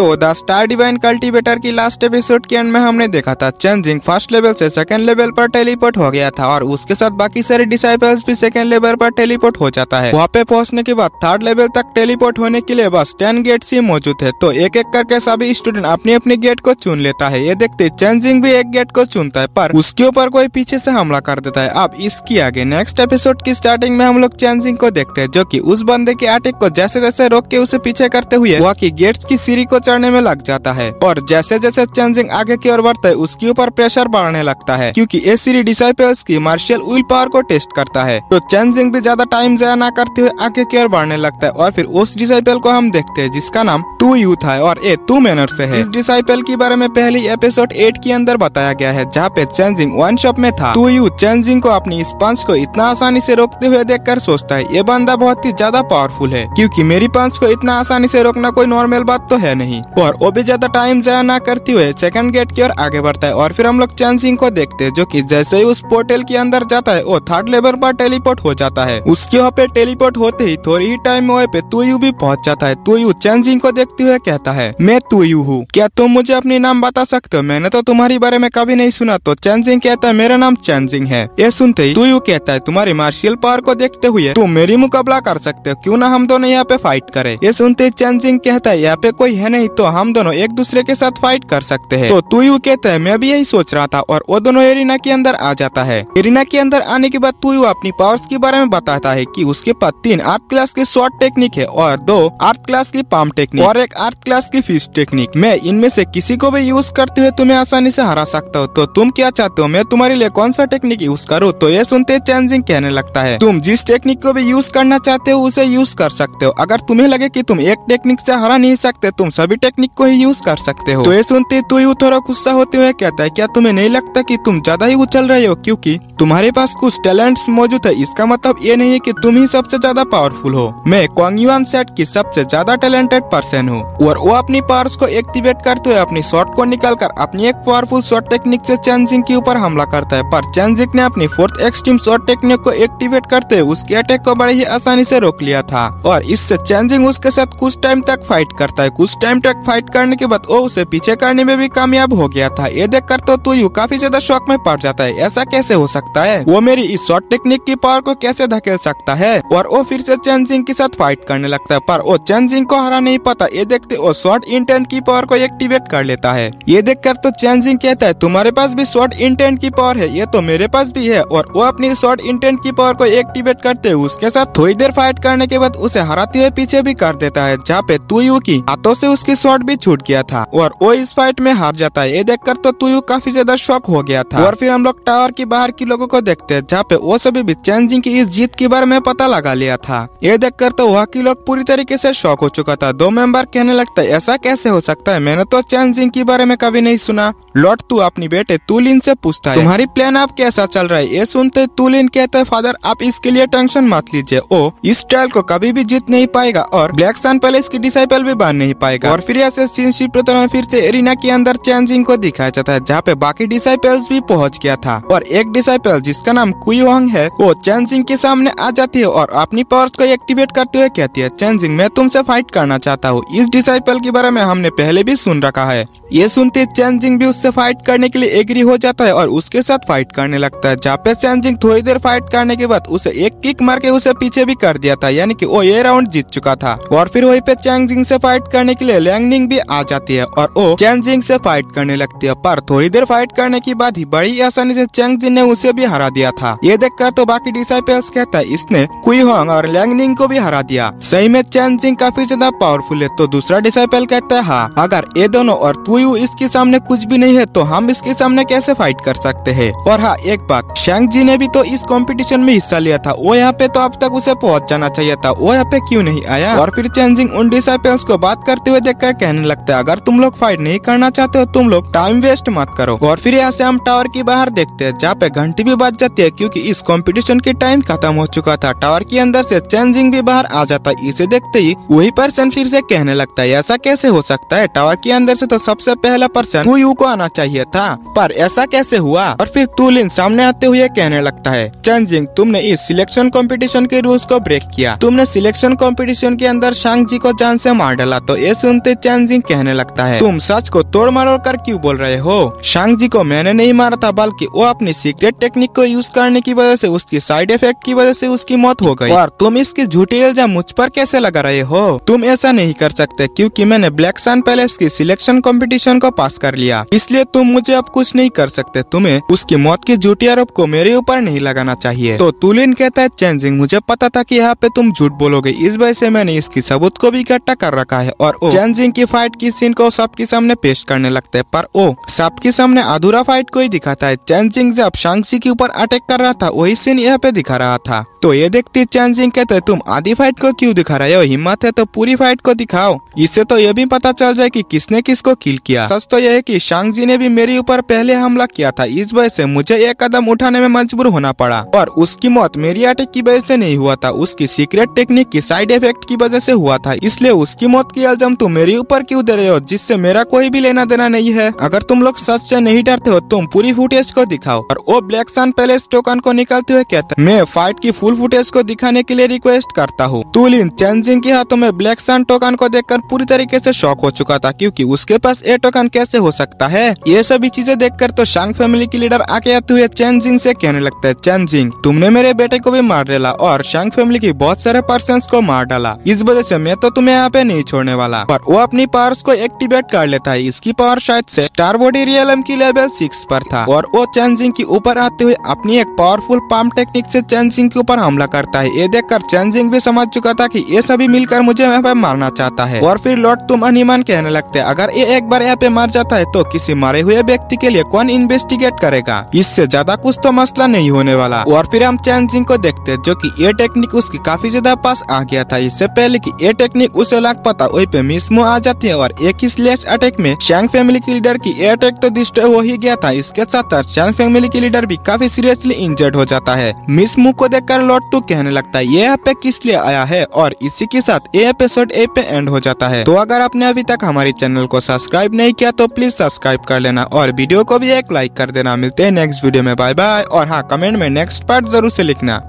तो the star divine cultivator की last episode के एंड में हमने देखा था चेंजिंग फर्स्ट लेवल से सेकंड लेवल पर टेलीपोर्ट हो गया था और उसके साथ बाकी सारे डिसाइपल्स भी सेकंड लेवल पर टेलीपोर्ट हो जाता है। वहाँ पे पहुंचने के बाद थर्ड लेवल तक टेलीपोर्ट होने के लिए बस 10 गेट्स ही मौजूद है। तो एक एक करके सभी स्टूडेंट अपनी अपनी गेट को चुन लेता है। ये देखते चेंजिंग भी एक गेट को चुनता है पर उसके ऊपर कोई पीछे से हमला कर देता है। अब इसकी आगे नेक्स्ट एपिसोड की स्टार्टिंग में हम लोग चेंजिंग को देखते हैं जो कि उस बंदे के अटैक को जैसे जैसे रोक के उसे पीछे करते हुए वहाँ की गेट्स की सीढ़ी को चढ़ने में लग जाता है और जैसे जैसे चेंजिंग आगे की ओर बढ़ता है उसके ऊपर प्रेशर बढ़ने लगता है क्योंकि ये सीढ़ी डिसाइपल्स की मार्शियल विल पावर को टेस्ट करता है। तो चेंजिंग भी ज्यादा टाइम जाया ना करते हुए आगे की ओर बढ़ने लगता है और फिर उस डिसाइपल को हम देखते हैं जिसका नाम टू यू था और ये 2 मैनर से है। इस डिसाइपल के बारे में पहले एपिसोड 8 के अंदर बताया गया है जहाँ पे चेंजिंग वन शॉप में था। टू यू चेंजिंग को अपनी इस पंच को इतना आसानी से रोकते हुए देखकर सोचता है ये बंदा बहुत ही ज्यादा पावरफुल है क्योंकि मेरी पंच को इतना आसानी से रोकना कोई नॉर्मल बात तो है नहीं। और वो भी ज्यादा टाइम जाया ना करते हुए सेकंड गेट की ओर आगे बढ़ता है और फिर हम लोग चेंजिंग को देखते हैं जो कि जैसे ही उस पोर्टल के अंदर जाता है वो थर्ड लेवल पर टेलीपोर्ट हो जाता है। उसके वहाँ पे टेलीपोर्ट होते ही थोड़ी ही टाइम में वहाँ पे टू यू भी पहुंच जाता है। टू यू चेंजिंग को देखते हुए कहता है मैं टू यू हूँ, क्या तुम मुझे अपनी नाम बता सकते हो? मैंने तो तुम्हारे बारे में कभी नहीं सुना। तो चेंजिंग कहता है मेरा नाम चेंजिंग है। ये सुनते ही टू यू कहता है तुम्हारी मार्शियल पावर को देखते हुए तुम मेरी मुकाबला कर सकते हो, क्यों ना हम दोनों यहाँ पे फाइट करें। ये सुनते ही चेंजिंग कहता है यहाँ पे कोई है नहीं तो हम दोनों एक दूसरे के साथ फाइट कर सकते हैं। तो टू यू कहता है मैं भी यही सोच रहा था और वो दोनों एरिना के अंदर आ जाता है। एरिना के अंदर आने के बाद टू यू अपनी पावर्स के बारे में बताता है कि उसके पास 3 आर्थ क्लास की शॉर्ट टेक्निक है और 2 आर्थ क्लास की पाम टेक्निक और 1 आर्थ क्लास की फिश टेक्निक। मैं इनमें से किसी को भी यूज करते हुए तुम्हें आसानी से हरा सकता हूँ। तो तुम क्या चाहते हो मैं तुम्हारे लिए कौन सा टेक्निक यूज करूँ? तो ये सुनते चेंजिंग कहने लगता है तुम जिस टेक्निक को भी यूज करना चाहते हो उसे यूज कर सकते हो। अगर तुम्हें लगे कि तुम एक टेक्निक से हरा नहीं सकते तुम सभी टेक्निक को ही यूज कर सकते हो। तो ये सुनते टू यू थोड़ा गुस्सा होते हुए कहता है क्या तुम्हें नहीं लगता कि तुम ज्यादा ही उछल रहे हो क्योंकि तुम्हारे पास कुछ टैलेंट्स मौजूद है, इसका मतलब ये नहीं है कि तुम ही सबसे ज्यादा पावरफुल हो। मैं क्वांग सेट की सबसे ज्यादा टैलेंटेड पर्सन हूँ। और वो अपनी पावर्स को एक्टिवेट करते हुए अपनी शॉट को निकालकर अपनी एक पावरफुल शॉट टेक्निक से चेंजिंग के ऊपर हमला करता है पर चेंजिंग ने अपनी 4th एक्सट्रीम शॉट टेक्निक को एक्टिवेट करते हुए उसके अटैक को बड़े ही आसानी से रोक लिया था और इससे चेंजिंग उसके साथ कुछ टाइम तक फाइट करता है। कुछ टाइम तक फाइट करने के बाद वो उसे पीछे करने में भी कामयाब हो गया था। ये देखकर तो टू यू काफी ज्यादा शॉक में पड़ जाता है, ऐसा कैसे हो सकता है, वो मेरी इस शॉट टेक्निक की पावर को कैसे धकेल सकता है। और वो फिर से चेंजिंग के साथ फाइट करने लगता है पर वो चेंजिंग को हरा नहीं पाता। ये देखते वो शॉर्ट इंटेंट की पावर को एक्टिवेट कर लेता है। ये देखकर तो चेंजिंग कहता है तुम्हारे पास भी शॉर्ट इंटेंट की पावर है, ये तो मेरे पास भी है। और वो अपनी शॉर्ट इंटेंट की पावर को एक्टिवेट करते हुए उसके साथ थोड़ी देर फाइट करने के बाद उसे हराते हुए पीछे भी कर देता है जहाँ पे टू यू की हाथों से उसकी शॉट भी छूट गया था और वो इस फाइट में हार जाता है। ये देखकर तो टू यू काफी ज्यादा शॉक हो गया था। और फिर हम लोग टावर के बाहर के लोगों को देखते हैं जहाँ पे वो सभी भी चेंजिंग की इस जीत के बारे में पता लगा लिया था। ये देखकर तो वहाँ के लोग पूरी तरीके से शॉक हो चुका था। 2 मेंबर कहने लगता है ऐसा कैसे हो सकता है, मैंने तो चेंजिंग के बारे में कभी नहीं सुना। लॉर्ड तू अपनी बेटे तुलिन से पूछता है तुम्हारी प्लान अब कैसा चल रहा है। ये सुनते तुलिन कहता है फादर आप इसके लिए टेंशन मत लीजिए, ओ इस ट्रायल को कभी भी जीत नहीं पाएगा और ब्लैक सन पैलेस की डिसाइपल भी बन नहीं पाएगा। और फिर ऐसे सीन शिफ्ट होते हैं फिर से एरिना के अंदर चेंजिंग को दिखाया जाता है जहाँ पे बाकी डिसाइपल्स भी पहुंच गया था और एक डिसाइपल जिसका नाम कुई वांग है वो चेंजिंग के सामने आ जाती है और अपनी पावर्स को एक्टिवेट करते हुए कहती है चेंजिंग मैं तुमसे फाइट करना चाहता हूँ। इस डिसाइपल के बारे में हमने पहले भी सुन रखा है। ये सुनते चेंजिंग भी उससे फाइट करने के लिए एग्री हो जाता है और उसके साथ फाइट करने लगता है जहाँ पे चेंजिंग थोड़ी देर फाइट करने के बाद उसे एक किक मार के उसे पीछे भी कर दिया था, यानी कि वो ये राउंड जीत चुका था। और फिर वहीं पे चेंजिंग से फाइट करने के लिए लैंगनिंग भी आ जाती है और वो चेंजिंग से फाइट करने लगती है पर थोड़ी देर फाइट करने के बाद ही बड़ी आसानी से चेंजिंग ने उसे भी हरा दिया था। ये देखकर तो बाकी डिसाइपल्स कहता है इसने कुई वांग और लैंगनिंग को भी हरा दिया, सही में चेंजिंग काफी ज्यादा पावरफुल है। तो दूसरा डिसाइपल कहता है हाँ अगर ये दोनों और टू यू इसके सामने कुछ भी नहीं है तो हम इसके सामने कैसे फाइट कर सकते हैं। और हाँ एक बात शैंग जी ने भी तो इस कंपटीशन में हिस्सा लिया था, वो यहाँ पे तो अब तक उसे पहुंच जाना चाहिए था, वो यहाँ पे क्यों नहीं आया। और फिर चेंजिंग उन डिसाइपल्स को बात करते हुए देखकर कहने लगता है अगर तुम लोग फाइट नहीं करना चाहते हो तुम लोग टाइम वेस्ट मत करो। और फिर यहाँ से हम टावर के बाहर देखते हैं जहाँ पे घंटी भी बज जाती है क्योंकि इस कंपटीशन की टाइम खत्म हो चुका था। टावर के अंदर से चेंजिंग भी बाहर आ जाता है। इसे देखते ही वही पर्सन फिर से कहने लगता है ऐसा कैसे हो सकता है, टावर के अंदर से तो सबसे सबसे पहला पर्सन तू यू को आना चाहिए था, पर ऐसा कैसे हुआ। और फिर तुलिन सामने आते हुए कहने लगता है चेंजिंग तुमने इस सिलेक्शन कंपटीशन के रूल्स को ब्रेक किया, तुमने सिलेक्शन कंपटीशन के अंदर शांगजी को जान से मार डाला। तो ये सुनते चेंजिंग कहने लगता है तुम सच को तोड़ मरोड़ कर क्यों बोल रहे हो, शांगजी को मैंने नहीं मारा था, बल्कि वो अपनी सीक्रेट टेक्निक को यूज करने की वजह से उसकी साइड इफेक्ट की वजह से उसकी मौत हो गई। और तुम इसकी झूठी इल्जाम मुझ पर कैसे लगा रहे हो, तुम ऐसा नहीं कर सकते क्योंकि मैंने ब्लैक सन पैलेस की सिलेक्शन कंपटीशन को पास कर लिया, इसलिए तुम मुझे अब कुछ नहीं कर सकते, तुम्हें उसकी मौत की झूठी आरोप को मेरे ऊपर नहीं लगाना चाहिए। तो तुलिन कहता है चेंजिंग मुझे पता था कि यहाँ पे तुम झूठ बोलोगे, इस वजह से मैंने इसकी सबूत को भी इकट्ठा कर रखा है। और वो चेंजिंग की फाइट की सीन को सबके सामने पेश करने लगते हैं, पर वो सबके सामने अधूरा फाइट को ही दिखाता है। चेंजिंग जब शांगजी के ऊपर अटैक कर रहा था वही सीन यहाँ पे दिखा रहा था। तो ये देखते चेंजिंग कहते हैं तुम आधी फाइट को क्यों दिखा रहे हो, हिम्मत है तो पूरी फाइट को दिखाओ, इससे तो ये भी पता चल जाए कि किसने किसको किल किया। सच तो यह है कि शांगजी ने भी मेरे ऊपर पहले हमला किया था, इस वजह से मुझे एक कदम उठाने में मजबूर होना पड़ा। और उसकी मौत मेरी अटैक की वजह से नहीं हुआ था, उसकी सीक्रेट टेक्निक की साइड इफेक्ट की वजह से हुआ था, इसलिए उसकी मौत की इल्जाम तुम मेरे ऊपर क्यों दे रहे हो, जिससे मेरा कोई भी लेना देना नहीं है। अगर तुम लोग सच से नहीं डरते हो तुम पूरी फुटेज को दिखाओ। और वो ब्लैक सन पैलेस टोकन को निकालते हुए कहता मैं फाइट की फुल फुटेज को दिखाने के लिए रिक्वेस्ट करता हूँ। तुलिन चेंजिंग के हाथों में ब्लैक सन टोकन को देखकर पूरी तरीके से शॉक हो चुका था, क्योंकि उसके पास ये टोकन कैसे हो सकता है। ये सभी चीजें देखकर तो शांग फैमिली की लीडर आके आते हुए चेंजिंग से कहने लगता है चेंजिंग तुमने मेरे बेटे को भी मार डाला और शांग फैमिली की बहुत सारे पर्सन्स को मार डाला, इस वजह से मैं तो तुम्हें यहाँ पे नहीं छोड़ने वाला। पर वो अपनी पावर्स को एक्टिवेट कर लेता है, इसकी पावर शायद से स्टार बॉडी रियलम की लेवल 6 पर था। और वो चेंजिंग के ऊपर आते हुए अपनी एक पावरफुल पाम टेक्निक से चेंजिंग के ऊपर हमला करता है। ये देखकर चेंजिंग भी समझ चुका था कि ये सभी मिलकर मुझे यहाँ पे मारना चाहता है। और फिर लॉर्ड तुम अनिमान कहने लगते हैं अगर ये एक बार यहाँ पे मर जाता है तो किसी मारे हुए व्यक्ति के लिए कौन इन्वेस्टिगेट करेगा, इससे ज्यादा कुछ तो मसला नहीं होने वाला। और फिर हम चेंजिंग को देखते हैं जो कि ये टेक्निक उसकी काफी ज्यादा पास आ गया था। इससे पहले कि ये टेक्निक उसे लग पाता वही पे मिसमो आ जाती है और एक ही स्लैश अटैक में शांग फैमिली की लीडर की ये अटैक तो डिस्ट्रॉय हो ही गया था, इसके साथ साथ शांग फैमिली की लीडर भी काफी सीरियसली इंजर्ड हो जाता है। मिसमो को देखकर लॉर्ड टू कहने लगता है ये यहाँ पे किस लिए आया है, और इसी के साथ ये एपिसोड ए पे एंड हो जाता है। तो अगर आपने अभी तक हमारे चैनल को सब्सक्राइब नहीं किया तो प्लीज सब्सक्राइब कर लेना और वीडियो को भी एक लाइक कर देना। मिलते हैं नेक्स्ट वीडियो में, बाय बाय। और हाँ, कमेंट में नेक्स्ट पार्ट जरूर से लिखना।